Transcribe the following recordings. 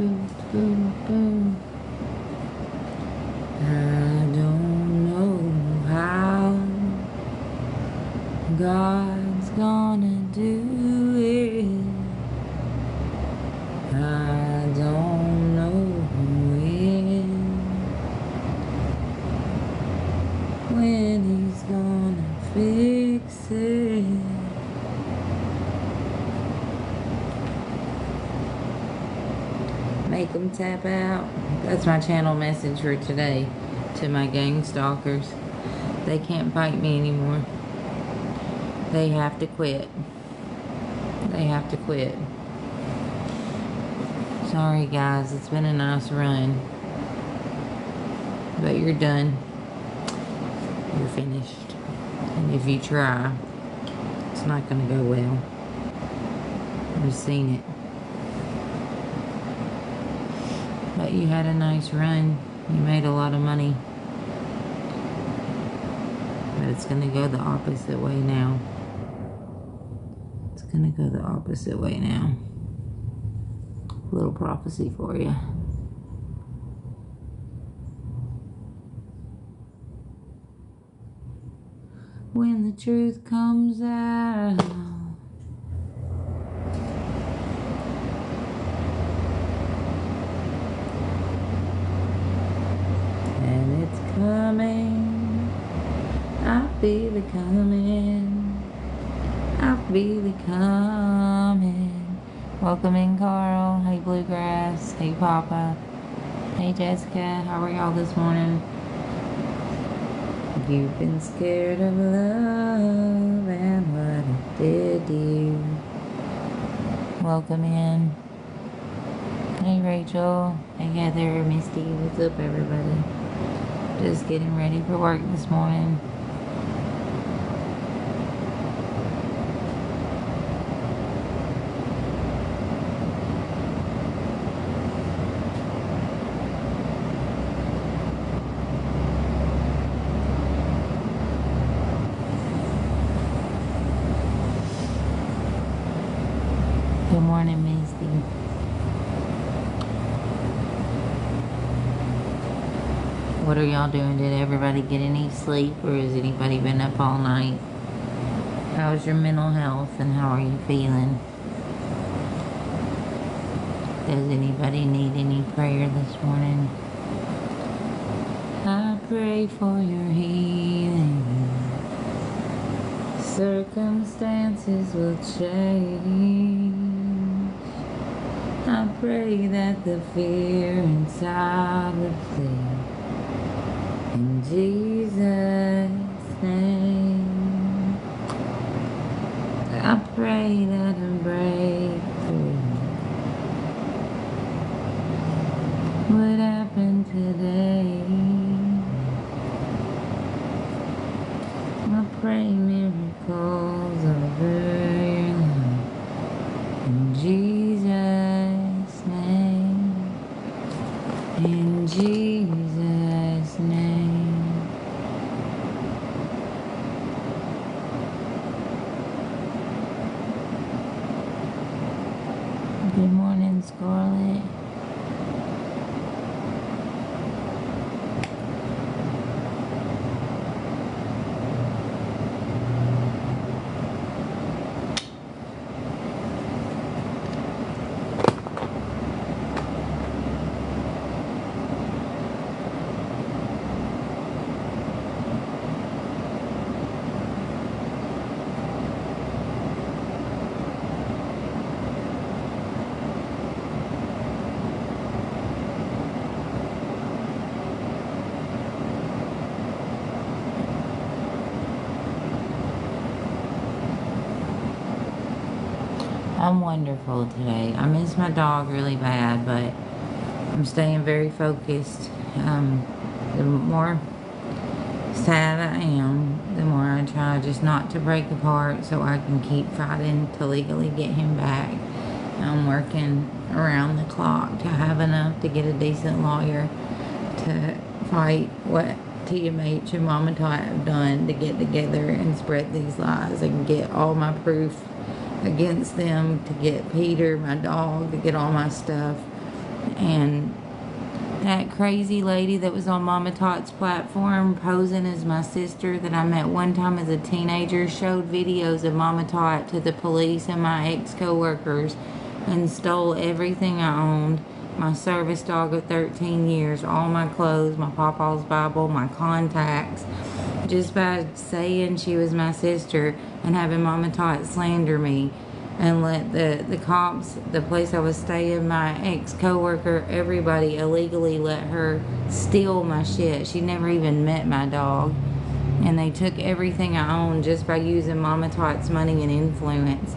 Boom, boom, boom. I don't know how God's gonna do it. I don't know when He's gonna fix it. Make them tap out. That's my channel message for today to my gang stalkers. They can't fight me anymore. They have to quit. They have to quit. Sorry guys, it's been a nice run. But you're done. You're finished. And if you try, it's not gonna go well. I've seen it. But you had a nice run. You made a lot of money. But it's gonna go the opposite way now. It's gonna go the opposite way now. Little prophecy for you. When the truth comes out, and it's coming, I feel it coming, I feel it coming. Welcome in, Carl. Hey, Bluegrass. Hey, Papa. Hey, Jessica. How are y'all this morning? You've been scared of love and what it did to you. Welcome in. Hey, Rachel. Hey, Heather, Misty. What's up, everybody? Just getting ready for work this morning. Good morning, Misty. What are y'all doing? Did everybody get any sleep, or has anybody been up all night? How's your mental health and how are you feeling? Does anybody need any prayer this morning? I pray for your healing. Circumstances will change. I pray that the fear inside will flee. In Jesus' name, I pray that a breakthrough would happen today. I pray miracles over your life. In Jesus' name. In Jesus' name. Good morning, Scarlett. I'm wonderful today. I miss my dog really bad, but I'm staying very focused. The more sad I am, the more I try just not to break apart so I can keep fighting to legally get him back. I'm working around the clock to have enough to get a decent lawyer to fight what TMH and Mama Tot have done to get together and spread these lies and get all my proof against them, to get Peter, my dog, to get all my stuff. And that crazy lady that was on Mama Tot's platform posing as my sister that I met one time as a teenager showed videos of Mama Tot to the police and my ex-co-workers and stole everything I owned. My service dog of 13 years, all my clothes, my Pawpaw's Bible, my contacts, just by saying she was my sister and having Mama Tot slander me and let the cops, the place I was staying, my ex-co-worker, everybody illegally let her steal my shit. She never even met my dog. And they took everything I owned just by using Mama Tot's money and influence.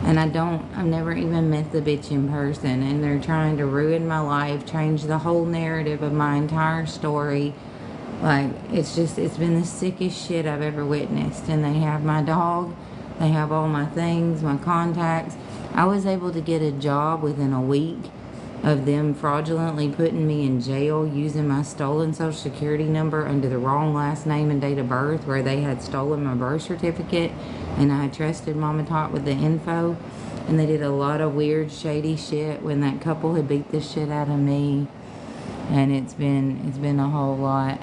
And I've never even met the bitch in person. And they're trying to ruin my life, change the whole narrative of my entire story. Like, it's been the sickest shit I've ever witnessed. And they have my dog. They have all my things, my contacts. I was able to get a job within a week of them fraudulently putting me in jail using my stolen social security number under the wrong last name and date of birth where they had stolen my birth certificate and I had trusted Mama Tot with the info. And they did a lot of weird, shady shit when that couple had beat the shit out of me. And it's been a whole lot.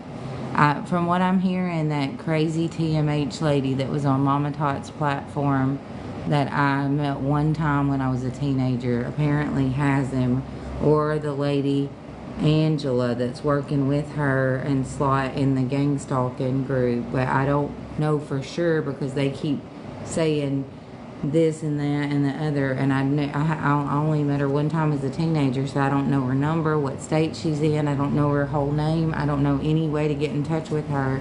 From what I'm hearing, that crazy TMH lady that was on Mama Tot's platform that I met one time when I was a teenager apparently has him, or the lady Angela that's working with her and Slot in the gang stalking group, but I don't know for sure because they keep saying this and that and the other, and I only met her one time as a teenager, so I don't know her number, what state she's in, I don't know her whole name, I don't know any way to get in touch with her.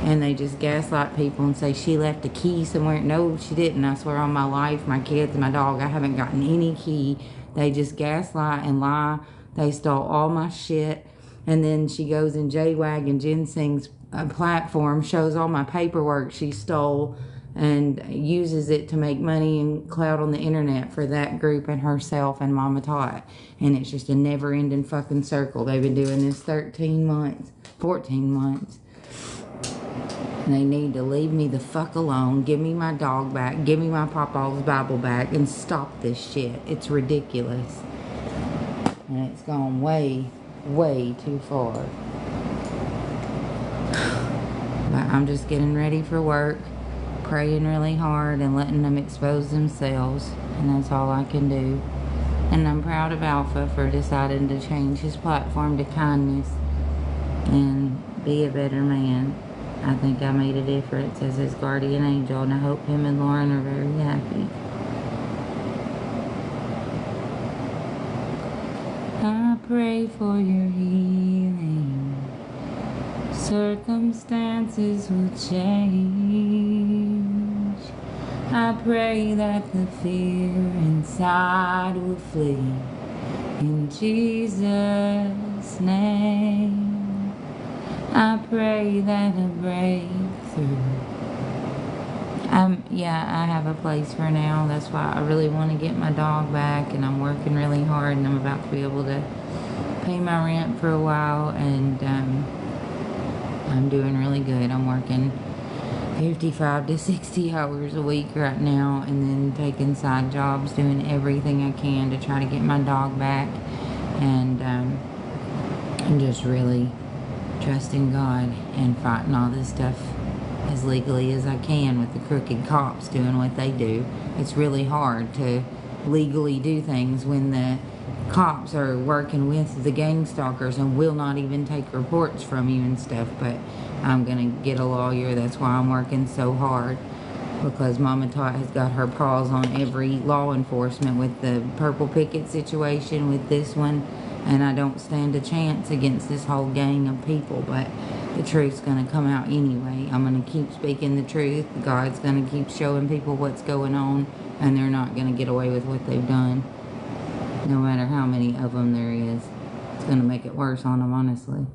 And they just gaslight people and say she left a key somewhere. No, she didn't. I swear on my life, my kids and my dog, I haven't gotten any key. They just gaslight and lie. They stole all my shit. And then she goes in J-Wag and Ginseng's platform, shows all my paperwork she stole, and uses it to make money and clout on the internet for that group and herself and Mama Tot. And it's just a never-ending fucking circle. They've been doing this 13 months, 14 months. And they need to leave me the fuck alone, give me my dog back, give me my Pawpaw's Bible back, and stop this shit. It's ridiculous. And it's gone way, way too far. But I'm just getting ready for work, praying really hard and letting them expose themselves. And that's all I can do. And I'm proud of Alpha for deciding to change his platform to kindness and be a better man. I think I made a difference as his guardian angel, and I hope him and Lauren are very happy. I pray for your healing. Circumstances will change. I pray that the fear inside will flee. In Jesus' name. I pray that a breakthrough. Yeah, I have a place for now. That's why I really want to get my dog back, and I'm working really hard, and I'm about to be able to pay my rent for a while, and I'm doing really good. I'm working 55 to 60 hours a week right now, and then taking side jobs, doing everything I can to try to get my dog back, and I'm just really trusting God and fighting all this stuff as legally as I can with the crooked cops doing what they do. It's really hard to legally do things when the cops are working with the gang stalkers and will not even take reports from you and stuff. But I'm gonna get a lawyer. That's why I'm working so hard, because Mama Tot has got her paws on every law enforcement with the purple picket situation, with this one. And I don't stand a chance against this whole gang of people, but the truth's going to come out anyway. I'm going to keep speaking the truth. God's going to keep showing people what's going on, and they're not going to get away with what they've done, no matter how many of them there is. It's going to make it worse on them, honestly.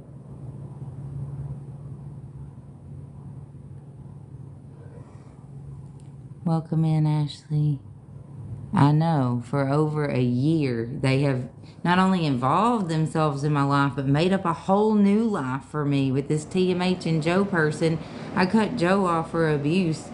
Welcome in, Ashley. I know, for over a year, they have not only involved themselves in my life, but made up a whole new life for me with this TMH and Joe person. I cut Joe off for abuse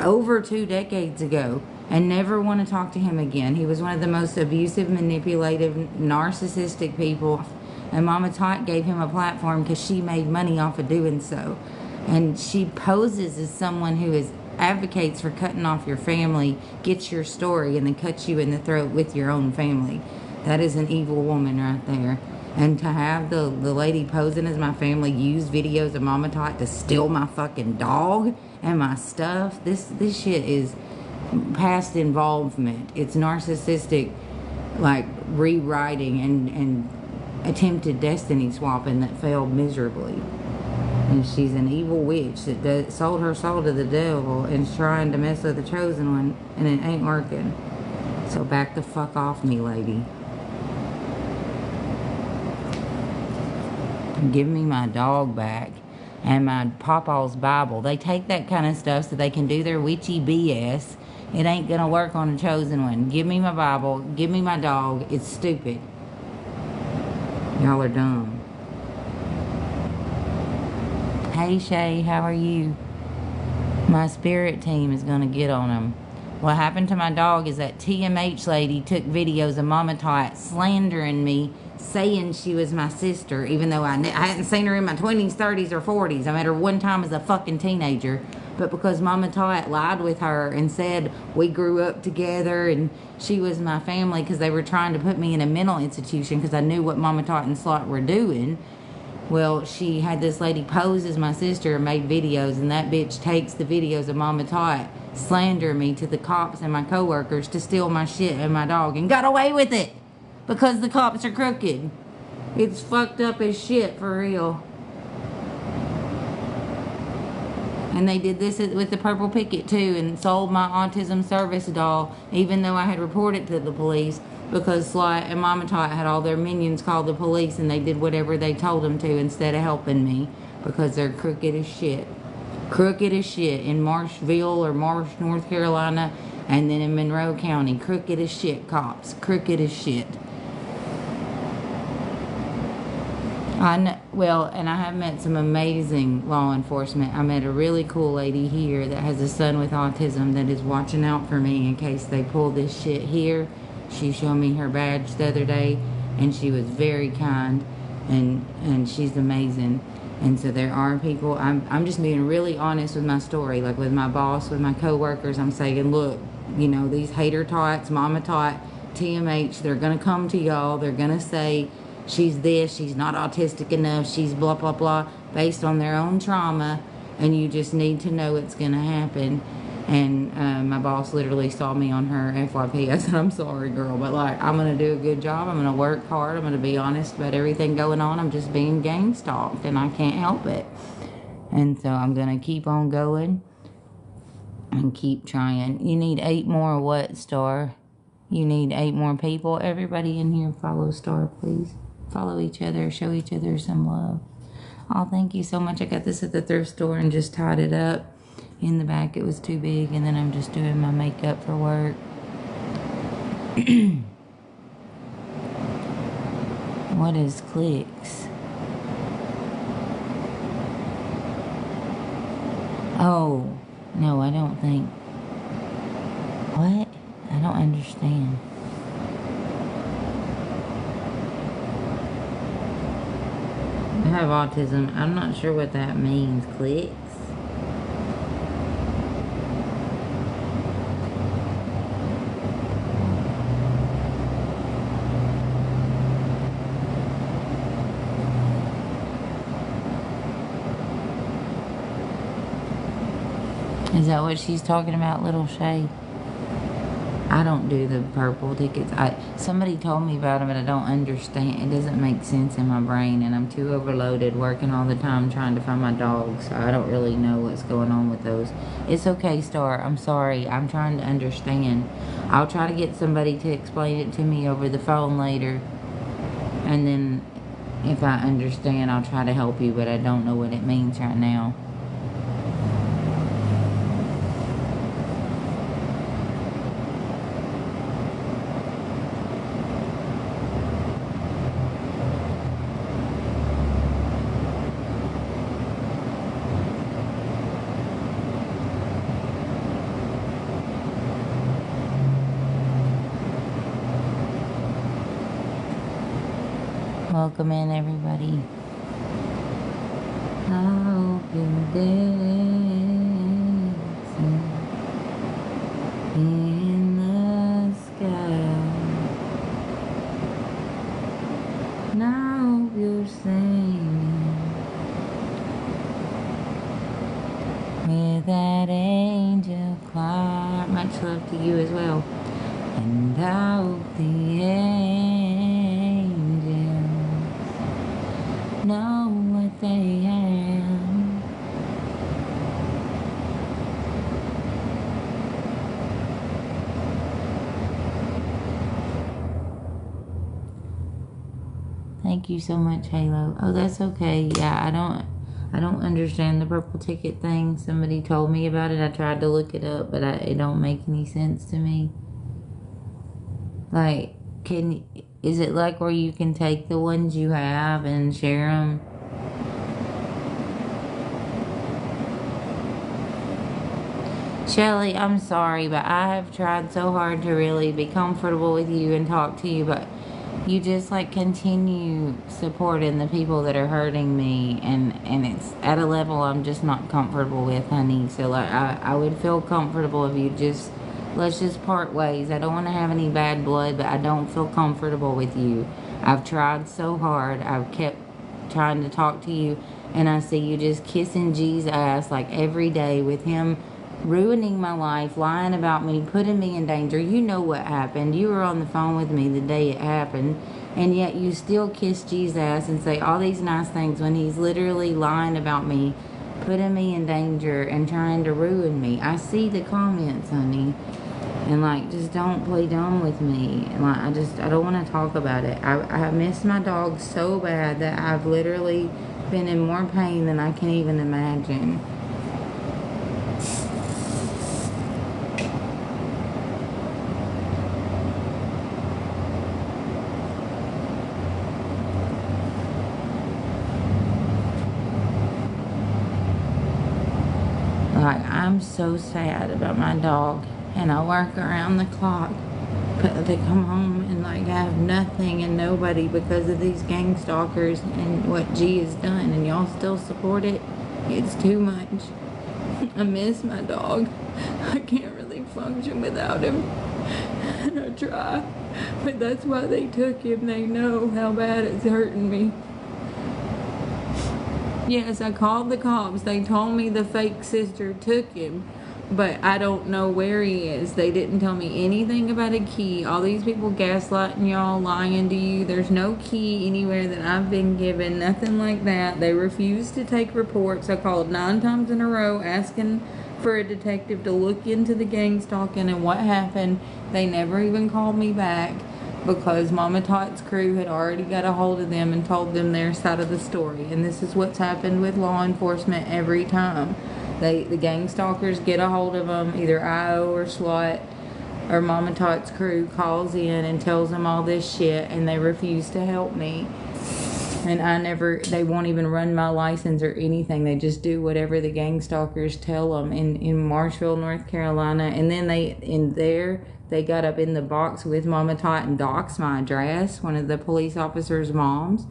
over 2 decades ago. and never want to talk to him again. He was one of the most abusive, manipulative, narcissistic people. And Mama Tot gave him a platform because she made money off of doing so. And she poses as someone who advocates for cutting off your family, gets your story, and then cuts you in the throat with your own family. That is an evil woman right there. And to have the lady posing as my family use videos of Mama Tot to steal my fucking dog and my stuff, this shit is past involvement. It's narcissistic, like, rewriting and attempted destiny swapping that failed miserably. And she's an evil witch that sold her soul to the devil and is trying to mess with the chosen one, and it ain't working. So back the fuck off me, lady. Give me my dog back and my Pawpaw's Bible. They take that kind of stuff so they can do their witchy BS. It ain't gonna work on a chosen one. Give me my Bible. Give me my dog. It's stupid. Y'all are dumb. Hey Shay, how are you? My spirit team is gonna get on them. What happened to my dog is that TMH lady took videos of Mama Tot slandering me, saying she was my sister, even though I hadn't seen her in my 20s, 30s, or 40s. I met her one time as a fucking teenager. But because Mama Tot lied with her and said we grew up together and she was my family because they were trying to put me in a mental institution because I knew what Mama Tot and Slot were doing. Well, she had this lady pose as my sister and made videos, and that bitch takes the videos of Mama Tot slander me to the cops and my coworkers to steal my shit and my dog, and got away with it because the cops are crooked. It's fucked up as shit, for real. And they did this with the Purple Picket too, and sold my autism service doll, even though I had reported to the police, because Slot and Mama Tot had all their minions call the police, and they did whatever they told them to instead of helping me, because they're crooked as shit. Crooked as shit in Marshville or Marsh, North Carolina, and then in Monroe County. Crooked as shit cops. Crooked as shit. Well, and I have met some amazing law enforcement. I met a really cool lady here that has a son with autism that is watching out for me in case they pull this shit here. She showed me her badge the other day, and she was very kind, and she's amazing. And so there are people, I'm just being really honest with my story, like with my boss, with my coworkers. I'm saying, look, you know, these hater tots, Mama Tot, TMH, they're going to come to y'all. They're going to say, she's this, she's not autistic enough, she's blah, blah, blah, based on their own trauma, and you just need to know it's going to happen. And my boss literally saw me on her FYP. I said, I'm sorry, girl, but like, I'm going to do a good job. I'm going to work hard. I'm going to be honest about everything going on. I'm just being gang stalked, and I can't help it. And so I'm going to keep on going and keep trying. You need 8 more what, Star? You need 8 more people. Everybody in here follow Star, please. Follow each other. Show each other some love. Oh, thank you so much. I got this at the thrift store and just tied it up. In the back it was too big, and then I'm just doing my makeup for work. What is clicks? Oh, no, I don't think. What? I don't understand. I have autism. I'm not sure what that means, clicks. Is that what she's talking about, Little Shay? I don't do the purple tickets. Somebody told me about them, but I don't understand. It doesn't make sense in my brain, and I'm too overloaded working all the time trying to find my dog, so I don't really know what's going on with those. It's okay, Star. I'm sorry. I'm trying to understand. I'll try to get somebody to explain it to me over the phone later, and then if I understand, I'll try to help you, but I don't know what it means right now. Welcome in, everybody. I hope you're dancing in the sky. And I hope you're singing with that angel choir. Much love to you as well. And I hope the angels know what they am. Thank you so much, Halo. Oh, that's okay. Yeah, I don't understand the purple ticket thing. Somebody told me about it. I tried to look it up, but it don't make any sense to me. Like, is it like where you can take the ones you have and share them? Shelly, I'm sorry, but I have tried so hard to really be comfortable with you and talk to you, but you just like continue supporting the people that are hurting me, and it's at a level I'm just not comfortable with, honey. So like I would feel comfortable if you just let's just part ways. I don't want to have any bad blood, but I don't feel comfortable with you. I've tried so hard. I've kept trying to talk to you, and I see you just kissing G's ass like every day with him ruining my life, lying about me, putting me in danger. You know what happened. You were on the phone with me the day it happened, and yet you still kiss G's ass and say all these nice things when he's literally lying about me, putting me in danger, and trying to ruin me. I see the comments, honey. And like, just don't play dumb with me. And like, I don't want to talk about it. I miss my dog so bad that I've literally been in more pain than I can even imagine. Like, I'm so sad about my dog, and I work around the clock, but they come home and like have nothing and nobody because of these gang stalkers and what G has done, and y'all still support it. It's too much. I miss my dog. I can't really function without him, and I try, but that's why they took him. They know how bad it's hurting me. Yes, I called the cops. They told me the fake sister took him, but I don't know where he is. They didn't tell me anything about a key. All these people gaslighting y'all, lying to you. There's no key anywhere that I've been given, nothing like that. They refused to take reports. I called 9 times in a row asking for a detective to look into the gang stalking and what happened. They never even called me back, because Mama Tot's crew had already got a hold of them and told them their side of the story. And this is what's happened with law enforcement every time. The gang stalkers get a hold of them, either IO or SWAT or Mama Tot's crew calls in and tells them all this shit, and they refuse to help me. And they won't even run my license or anything. They just do whatever the gang stalkers tell them in Marshville, North Carolina. And then they got up in the box with Mama Tot and doxed my address, one of the police officers' moms.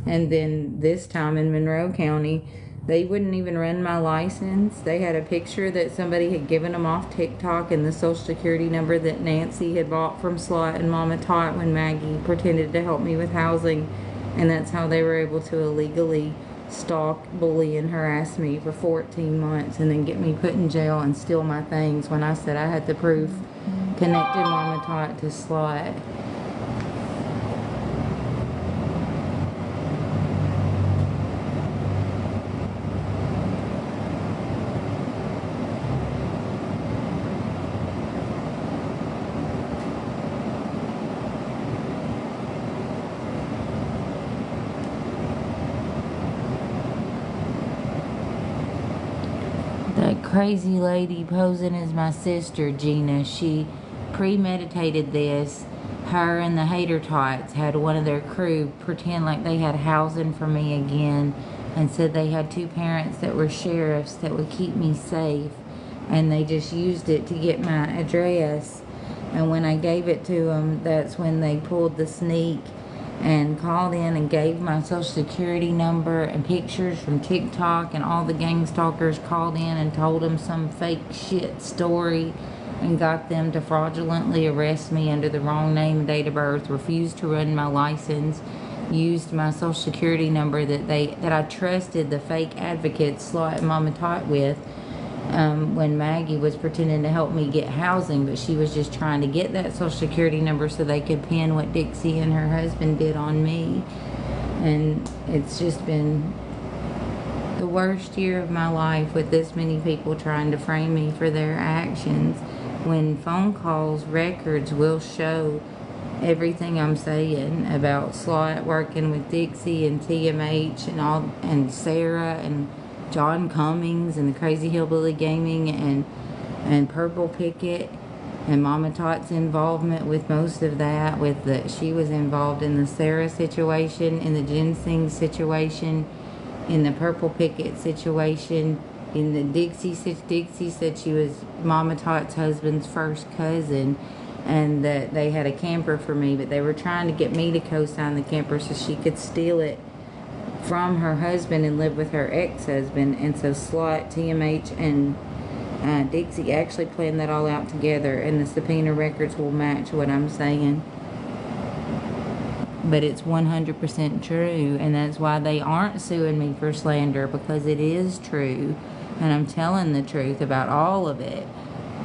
And then this time in Monroe County, they wouldn't even run my license. They had a picture that somebody had given them off TikTok and the social security number that Nancy had bought from Slot and Mama Tot when Maggie pretended to help me with housing. And that's how they were able to illegally stalk, bully, and harass me for 14 months and then get me put in jail and steal my things when I said I had the proof. Connected Mama Tot to Slot. That crazy lady posing as my sister, Gina, she premeditated this. Her and the Hater Tots had one of their crew pretend like they had housing for me again and said they had 2 parents that were sheriffs that would keep me safe, and they just used it to get my address. And when I gave it to them, that's when they pulled the sneak and called in and gave my social security number and pictures from TikTok, and all the gang stalkers called in and told them some fake shit story and got them to fraudulently arrest me under the wrong name and date of birth, refused to run my license, used my social security number that I trusted the fake advocates Slot and Mama Tot with, when Maggie was pretending to help me get housing, but she was just trying to get that social security number so they could pin what Dixie and her husband did on me. And it's just been the worst year of my life with this many people trying to frame me for their actions, when phone calls records will show everything I'm saying about Slot working with Dixie and TMH and Sarah and John Cummings and the Crazy Hillbilly Gaming and Purple Picket, and Mama Tot's involvement with most of that. She was involved in the Sarah situation, in the ginseng situation, in the Purple Picket situation, in the Dixie said she was Mama Tot's husband's first cousin, and that they had a camper for me, but they were trying to get me to co-sign the camper so she could steal it from her husband and live with her ex-husband. And so Slot, TMH, and Dixie actually planned that all out together, and the subpoena records will match what I'm saying. But it's 100% true, and that's why they aren't suing me for slander, because it is true, and I'm telling the truth about all of it.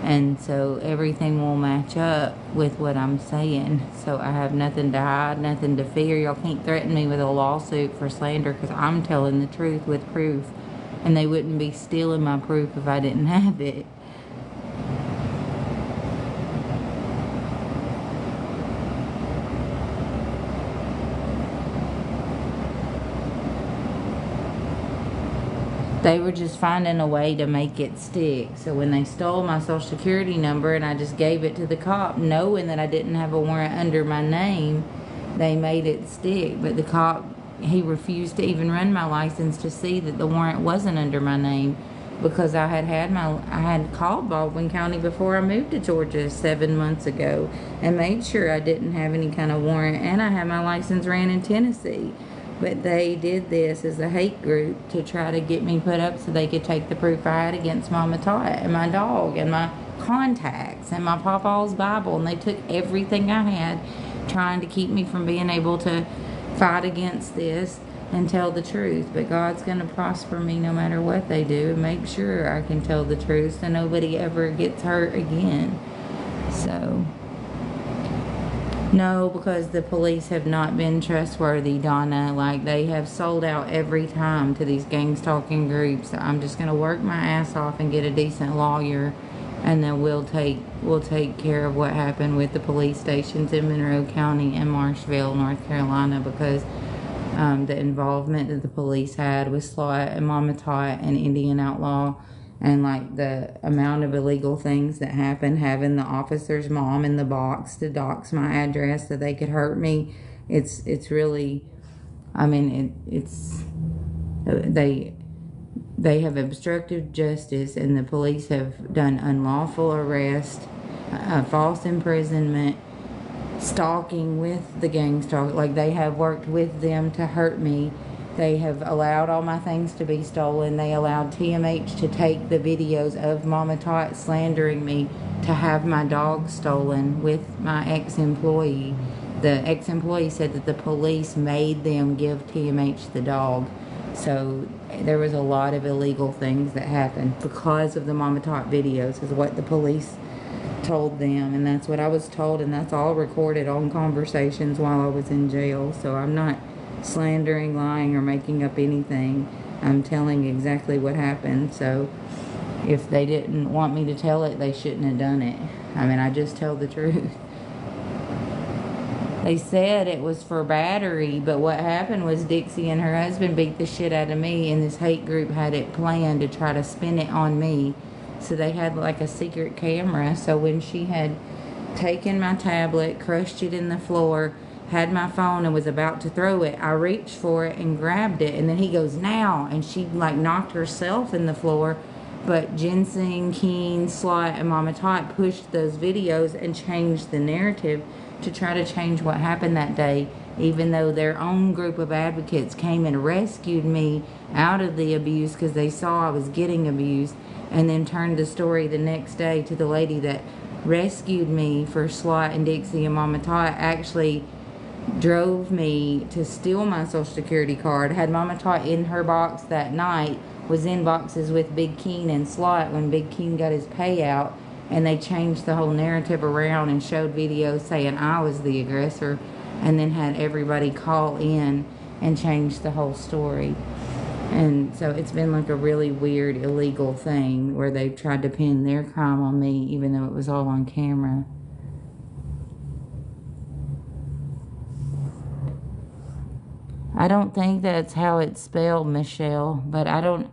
And so everything will match up with what I'm saying. So I have nothing to hide, nothing to fear. Y'all can't threaten me with a lawsuit for slander, because I'm telling the truth with proof. And they wouldn't be stealing my proof if I didn't have it. They were just finding a way to make it stick. So when they stole my social security number and I just gave it to the cop, knowing that I didn't have a warrant under my name, they made it stick. But the cop, he refused to even run my license to see that the warrant wasn't under my name, because I had called Baldwin County before I moved to Georgia 7 months ago and made sure I didn't have any kind of warrant, and I had my license ran in Tennessee. But they did this as a hate group to try to get me put up so they could take the proof I had against Mama Tot and my dog and my contacts and my Pawpaw's Bible. And they took everything I had, trying to keep me from being able to fight against this and tell the truth. But God's going to prosper me no matter what they do, and make sure I can tell the truth so nobody ever gets hurt again. So... no, because the police have not been trustworthy, Donna. Like, they have sold out every time to these gang stalking groups. So I'm just going to work my ass off and get a decent lawyer, and then we'll take care of what happened with the police stations in Monroe County and Marshville, North Carolina, because the involvement that the police had with Slot and Mama Tot and Indian Outlaw, and like the amount of illegal things that happened, having the officer's mom in the box to dox my address so they could hurt me. It's really, I mean, they have obstructed justice, and the police have done unlawful arrest, false imprisonment, stalking with the gang stalk. Like, they have worked with them to hurt me. They have allowed all my things to be stolen. They allowed TMH to take the videos of Mama Tot slandering me, to have my dog stolen with my ex-employee. The ex-employee said that the police made them give TMH the dog. So there was a lot of illegal things that happened because of the Mama Tot videos, is what the police told them. And that's what I was told, and that's all recorded on conversations while I was in jail. So I'm not slandering, lying, or making up anything. I'm telling exactly what happened. So if they didn't want me to tell it, they shouldn't have done it. I mean, I just tell the truth. They said it was for battery, but what happened was Dixie and her husband beat the shit out of me, and this hate group had it planned to try to spin it on me. So they had like a secret camera. So when she had taken my tablet, crushed it in the floor, had my phone and was about to throw it, I reached for it and grabbed it, and then he goes, "Now," and she like knocked herself in the floor. But Ginseng, Keen, Slot, and Mama Tot pushed those videos and changed the narrative to try to change what happened that day even though their own group of advocates came and rescued me out of the abuse because they saw I was getting abused, and then turned the story the next day to the lady that rescued me for SWAT and Dixie and Mama Tot actually drove me to steal my social security card. Had Mama Tot in her box that night, was in boxes with Big Keen and SWAT when Big Keen got his payout, and they changed the whole narrative around and showed videos saying I was the aggressor, and then had everybody call in and change the whole story. And so it's been like a really weird illegal thing where they've tried to pin their crime on me even though it was all on camera. I don't think that's how it's spelled, Michelle, but I don't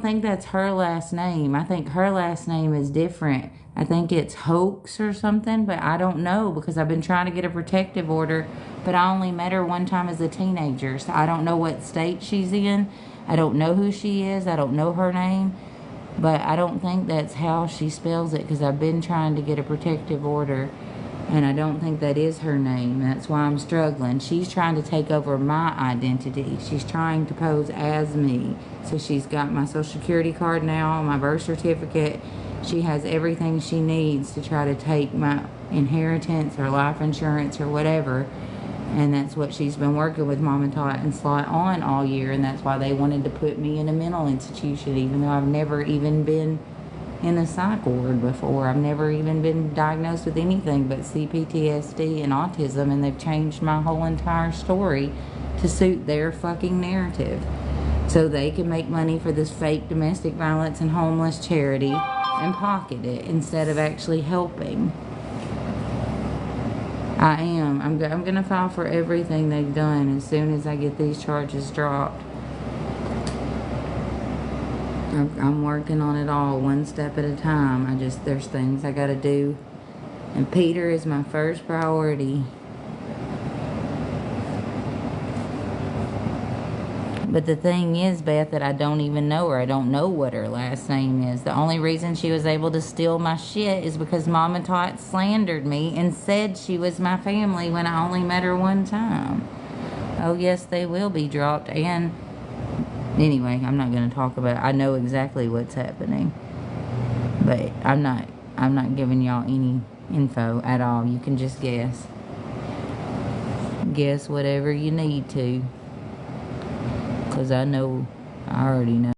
think that's her last name. I think her last name is different. I think it's Hoax or something, but I don't know because I've been trying to get a protective order, but I only met her one time as a teenager, so I don't know what state she's in. I don't know who she is. I don't know her name, but I don't think that's how she spells it because I've been trying to get a protective order, and I don't think that is her name. That's why I'm struggling. She's trying to take over my identity. She's trying to pose as me. So she's got my social security card now, my birth certificate. She has everything she needs to try to take my inheritance or life insurance or whatever. And that's what she's been working with Mom and Tot and Slot on all year. And that's why they wanted to put me in a mental institution, even though I've never even been in a psych ward before. I've never even been diagnosed with anything but CPTSD and autism, and they've changed my whole entire story to suit their fucking narrative so they can make money for this fake domestic violence and homeless charity and pocket it instead of actually helping. I'm gonna file for everything they've done as soon as I get these charges dropped. I'm working on it all one step at a time. There's things I gotta do. And Peter is my first priority. But the thing is, Beth, that I don't even know her. I don't know what her last name is. The only reason she was able to steal my shit is because Mama Tot slandered me and said she was my family when I only met her one time. Oh, yes, they will be dropped. And anyway, I'm not going to talk about it. I know exactly what's happening. But I'm not giving y'all any info at all. You can just guess. Guess whatever you need to. Because I already know.